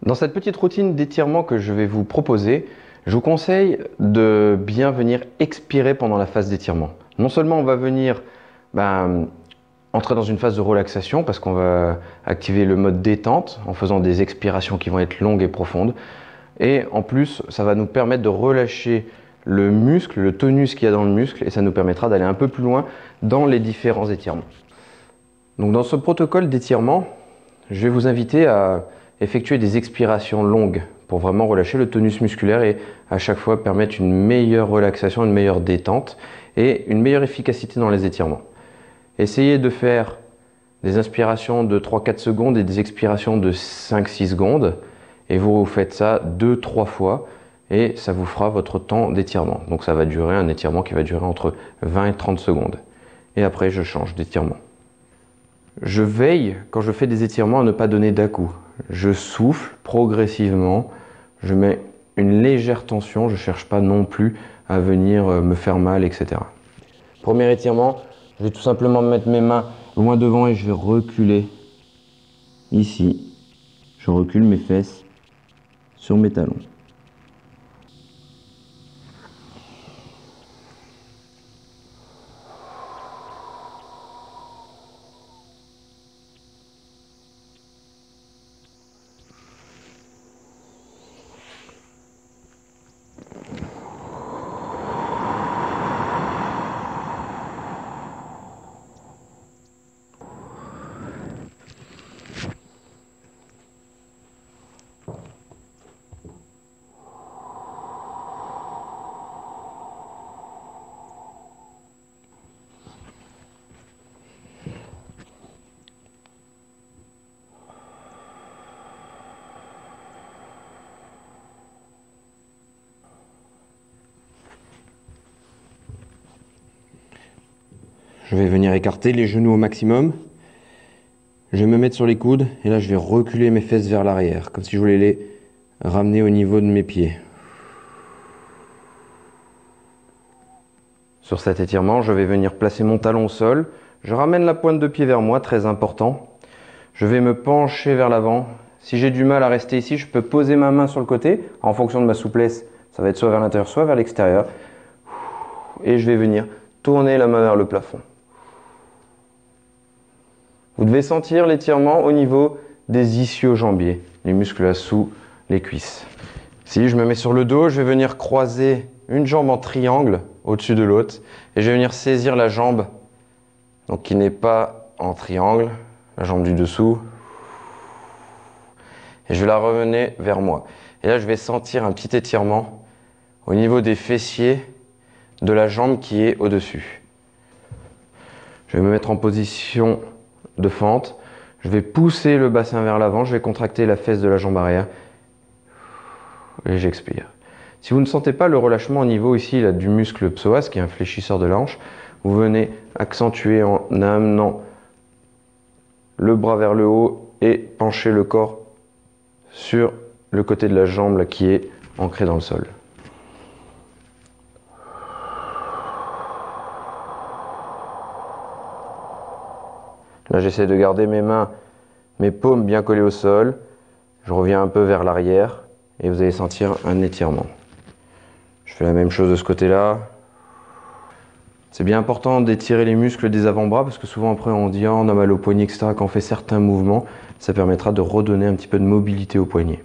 Dans cette petite routine d'étirement que je vais vous proposer, je vous conseille de bien venir expirer pendant la phase d'étirement. Non seulement on va venir entrer dans une phase de relaxation parce qu'on va activer le mode détente en faisant des expirations qui vont être longues et profondes. Et en plus, ça va nous permettre de relâcher le muscle, le tonus qu'il y a dans le muscle, et ça nous permettra d'aller un peu plus loin dans les différents étirements. Donc dans ce protocole d'étirement, je vais vous inviter à effectuer des expirations longues pour vraiment relâcher le tonus musculaire et à chaque fois permettre une meilleure relaxation, une meilleure détente et une meilleure efficacité dans les étirements. Essayez de faire des inspirations de 3-4 secondes et des expirations de 5-6 secondes et vous faites ça 2-3 fois et ça vous fera votre temps d'étirement. Donc ça va durer un étirement qui va durer entre 20 et 30 secondes. Et après je change d'étirement. Je veille, quand je fais des étirements, à ne pas donner d'à-coups. Je souffle progressivement, je mets une légère tension, je ne cherche pas non plus à venir me faire mal, etc. Premier étirement, je vais tout simplement mettre mes mains loin devant et je vais reculer ici. Je recule mes fesses sur mes talons. Je vais venir écarter les genoux au maximum. Je vais me mettre sur les coudes et là je vais reculer mes fesses vers l'arrière, comme si je voulais les ramener au niveau de mes pieds. Sur cet étirement, je vais venir placer mon talon au sol. Je ramène la pointe de pied vers moi, très important. Je vais me pencher vers l'avant. Si j'ai du mal à rester ici, je peux poser ma main sur le côté. En fonction de ma souplesse, ça va être soit vers l'intérieur, soit vers l'extérieur. Et je vais venir tourner la main vers le plafond. Vous devez sentir l'étirement au niveau des ischio-jambiers, les muscles là sous les cuisses. Si je me mets sur le dos, je vais venir croiser une jambe en triangle au-dessus de l'autre et je vais venir saisir la jambe donc qui n'est pas en triangle, la jambe du dessous, et je vais la remener vers moi. Et là, je vais sentir un petit étirement au niveau des fessiers de la jambe qui est au-dessus. Je vais me mettre en position de fente, je vais pousser le bassin vers l'avant, je vais contracter la fesse de la jambe arrière et j'expire. Si vous ne sentez pas le relâchement au niveau ici là, du muscle psoas qui est un fléchisseur de la hanche, vous venez accentuer en amenant le bras vers le haut et pencher le corps sur le côté de la jambe là, qui est ancré dans le sol. Là, j'essaie de garder mes mains, mes paumes bien collées au sol. Je reviens un peu vers l'arrière et vous allez sentir un étirement. Je fais la même chose de ce côté-là. C'est bien important d'étirer les muscles des avant-bras parce que souvent après on dit oh, on a mal au poignet, etc. Quand on fait certains mouvements, ça permettra de redonner un petit peu de mobilité au poignet.